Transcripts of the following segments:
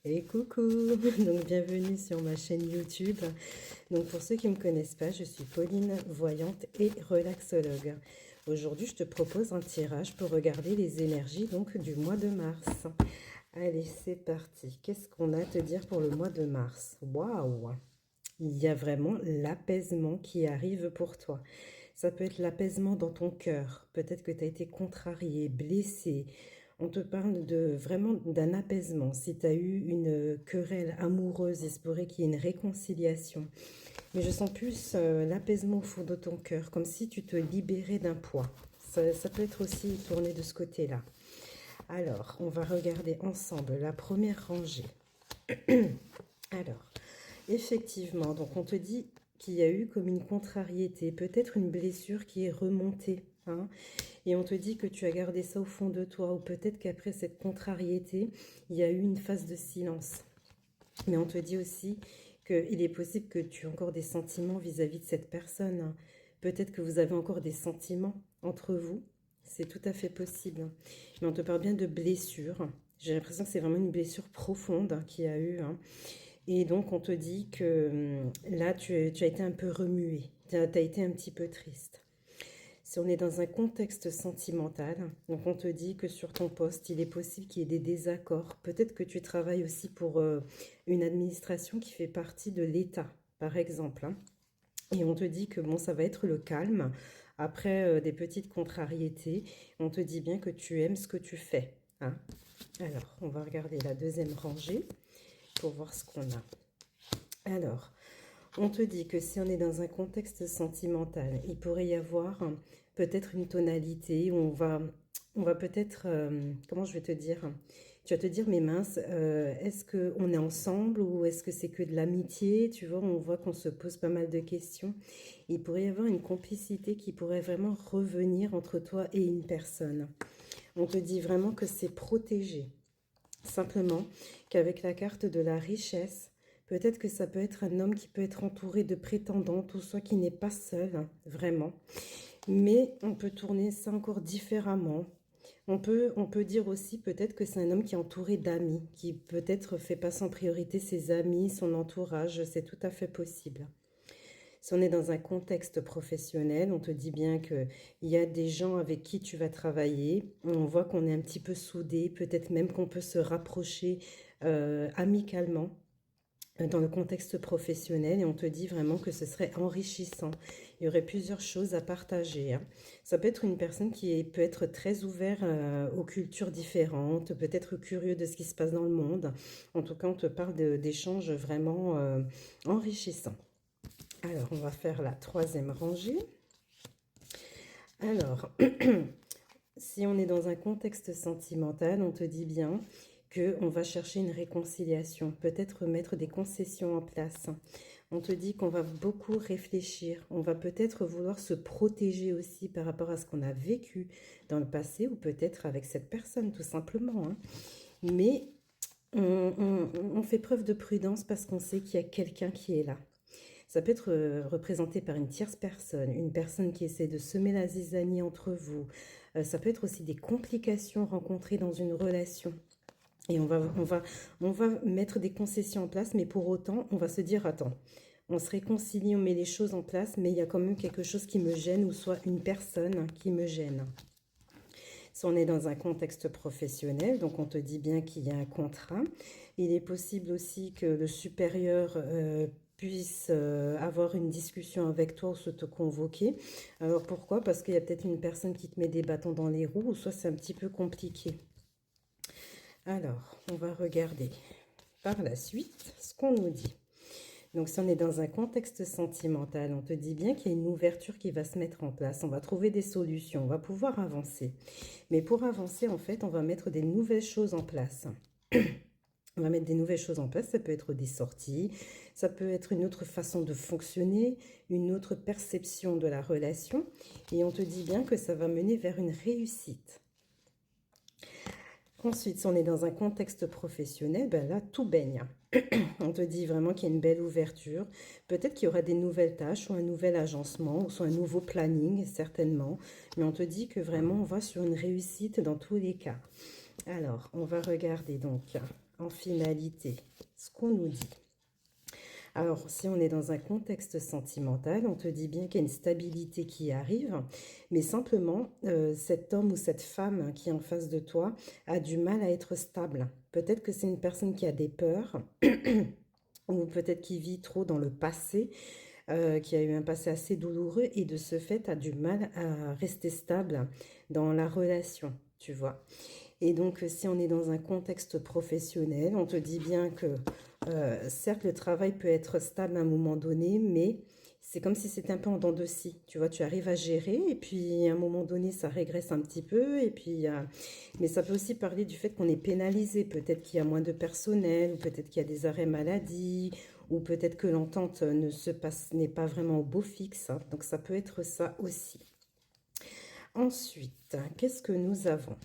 Et coucou, donc bienvenue sur ma chaîne YouTube. Donc pour ceux qui ne me connaissent pas, je suis Pauline, voyante et relaxologue. Aujourd'hui, je te propose un tirage pour regarder les énergies donc du mois de mars. Allez, c'est parti. Qu'est-ce qu'on a à te dire pour le mois de mars? Waouh! Il y a vraiment l'apaisement qui arrive pour toi. Ça peut être l'apaisement dans ton cœur. Peut-être que tu as été contrarié, blessé. On te parle de vraiment d'un apaisement. Si tu as eu une querelle amoureuse, il se pourrait qu'il y ait une réconciliation. Mais je sens plus l'apaisement au fond de ton cœur, comme si tu te libérais d'un poids. Ça peut être aussi tourné de ce côté-là. Alors, on va regarder ensemble la première rangée. Alors, effectivement, donc on te dit qu'il y a eu comme une contrariété, peut-être une blessure qui est remontée, hein, et on te dit que tu as gardé ça au fond de toi, ou peut-être qu'après cette contrariété, il y a eu une phase de silence. Mais on te dit aussi qu'il est possible que tu aies encore des sentiments vis-à-vis de cette personne, hein. Peut-être que vous avez encore des sentiments entre vous, c'est tout à fait possible. Mais on te parle bien de blessure. J'ai l'impression que c'est vraiment une blessure profonde qu'il y a eu, hein. Et donc, on te dit que là, tu as été un peu remué, tu as été un petit peu triste. Si on est dans un contexte sentimental, donc on te dit que sur ton poste, il est possible qu'il y ait des désaccords. Peut-être que tu travailles aussi pour une administration qui fait partie de l'État, par exemple, hein. Et on te dit que bon, ça va être le calme après des petites contrariétés. On te dit bien que tu aimes ce que tu fais, hein. Alors, on va regarder la deuxième rangée pour voir ce qu'on a. Alors, on te dit que si on est dans un contexte sentimental, il pourrait y avoir peut-être une tonalité où on va peut-être, comment je vais te dire? Tu vas te dire, mais mince, est-ce qu'on est ensemble ou est-ce que c'est que de l'amitié? Tu vois, on voit qu'on se pose pas mal de questions. Il pourrait y avoir une complicité qui pourrait vraiment revenir entre toi et une personne. On te dit vraiment que c'est protégé. Simplement qu'avec la carte de la richesse, peut-être que ça peut être un homme qui peut être entouré de prétendantes ou soit qui n'est pas seul, hein, vraiment. Mais on peut tourner ça encore différemment. On peut dire aussi peut-être que c'est un homme qui est entouré d'amis, qui peut-être fait passer en priorité ses amis, son entourage, c'est tout à fait possible. Si on est dans un contexte professionnel, on te dit bien qu'il y a des gens avec qui tu vas travailler. On voit qu'on est un petit peu soudés, peut-être même qu'on peut se rapprocher amicalement dans le contexte professionnel et on te dit vraiment que ce serait enrichissant. Il y aurait plusieurs choses à partager, hein. Ça peut être une personne peut être très ouverte aux cultures différentes, peut-être curieux de ce qui se passe dans le monde. En tout cas, on te parle d'échanges vraiment enrichissants. Alors, on va faire la troisième rangée. Alors, si on est dans un contexte sentimental, on te dit bien qu'on va chercher une réconciliation, peut-être mettre des concessions en place. On te dit qu'on va beaucoup réfléchir, on va peut-être vouloir se protéger aussi par rapport à ce qu'on a vécu dans le passé ou peut-être avec cette personne tout simplement, hein. Mais on fait preuve de prudence parce qu'on sait qu'il y a quelqu'un qui est là. Ça peut être représenté par une tierce personne, une personne qui essaie de semer la zizanie entre vous. Ça peut être aussi des complications rencontrées dans une relation. Et on va mettre des concessions en place, mais pour autant, on va se dire, attends, on se réconcilie, on met les choses en place, mais il y a quand même quelque chose qui me gêne, ou soit une personne qui me gêne. Si on est dans un contexte professionnel, donc on te dit bien qu'il y a un contrat, il est possible aussi que le supérieur puisse avoir une discussion avec toi ou se te convoquer. Alors pourquoi? Parce qu'il y a peut-être une personne qui te met des bâtons dans les roues, ou soit c'est un petit peu compliqué. Alors, on va regarder par la suite ce qu'on nous dit. Donc, si on est dans un contexte sentimental, on te dit bien qu'il y a une ouverture qui va se mettre en place. On va trouver des solutions, on va pouvoir avancer. Mais pour avancer, en fait, on va mettre des nouvelles choses en place. On va mettre des nouvelles choses en place, ça peut être des sorties, ça peut être une autre façon de fonctionner, une autre perception de la relation. Et on te dit bien que ça va mener vers une réussite. Ensuite, si on est dans un contexte professionnel, ben là, tout baigne. On te dit vraiment qu'il y a une belle ouverture. Peut-être qu'il y aura des nouvelles tâches ou un nouvel agencement ou soit un nouveau planning, certainement. Mais on te dit que vraiment, on va sur une réussite dans tous les cas. Alors, on va regarder donc en finalité, ce qu'on nous dit. Alors, si on est dans un contexte sentimental, on te dit bien qu'il y a une stabilité qui arrive, mais simplement, cet homme ou cette femme qui est en face de toi a du mal à être stable. Peut-être que c'est une personne qui a des peurs, ou peut-être qui vit trop dans le passé, qui a eu un passé assez douloureux et de ce fait a du mal à rester stable dans la relation, tu vois. Et donc, si on est dans un contexte professionnel, on te dit bien que, certes, le travail peut être stable à un moment donné, mais c'est comme si c'était un peu en dents de scie. Tu vois, tu arrives à gérer, et puis à un moment donné, ça régresse un petit peu, et puis, mais ça peut aussi parler du fait qu'on est pénalisé. Peut-être qu'il y a moins de personnel, ou peut-être qu'il y a des arrêts maladie, ou peut-être que l'entente ne se passe, n'est pas vraiment au beau fixe, hein. Donc, ça peut être ça aussi. Ensuite, qu'est-ce que nous avons?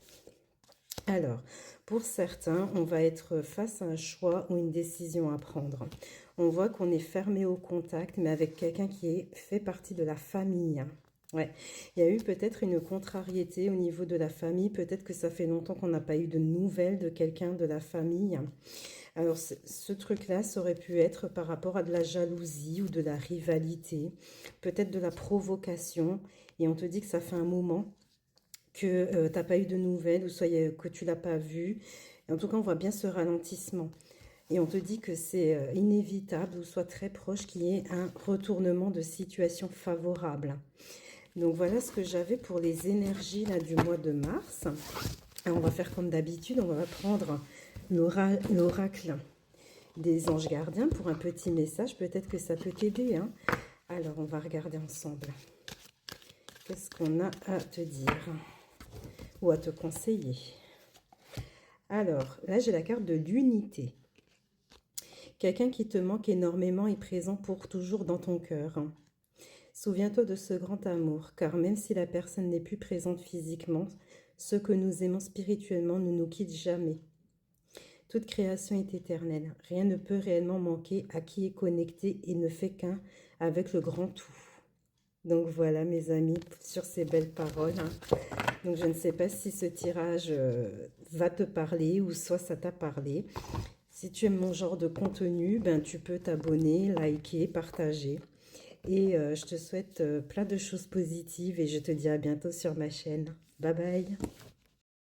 Alors, pour certains, on va être face à un choix ou une décision à prendre. On voit qu'on est fermé au contact, mais avec quelqu'un qui fait partie de la famille. Ouais, il y a eu peut-être une contrariété au niveau de la famille. Peut-être que ça fait longtemps qu'on n'a pas eu de nouvelles de quelqu'un de la famille. Alors, ce truc-là, ça aurait pu être par rapport à de la jalousie ou de la rivalité, peut-être de la provocation. Et on te dit que ça fait un moment que tu n'as pas eu de nouvelles ou soit que tu l'as pas vu. Et en tout cas, on voit bien ce ralentissement. Et on te dit que c'est inévitable ou soit très proche qu'il y ait un retournement de situation favorable. Donc voilà ce que j'avais pour les énergies là, du mois de mars. Et on va faire comme d'habitude, on va prendre l'oracle des anges gardiens pour un petit message. Peut-être que ça peut t'aider, hein. Alors, on va regarder ensemble. Qu'est-ce qu'on a à te dire ou à te conseiller? Alors, là, j'ai la carte de l'unité. Quelqu'un qui te manque énormément est présent pour toujours dans ton cœur. Souviens-toi de ce grand amour, car même si la personne n'est plus présente physiquement, ceux que nous aimons spirituellement ne nous quittent jamais. Toute création est éternelle. Rien ne peut réellement manquer à qui est connecté et ne fait qu'un avec le grand tout. Donc voilà mes amis, sur ces belles paroles, hein. Donc je ne sais pas si ce tirage va te parler ou soit ça t'a parlé. Si tu aimes mon genre de contenu, ben, tu peux t'abonner, liker, partager. Et je te souhaite plein de choses positives et je te dis à bientôt sur ma chaîne. Bye bye.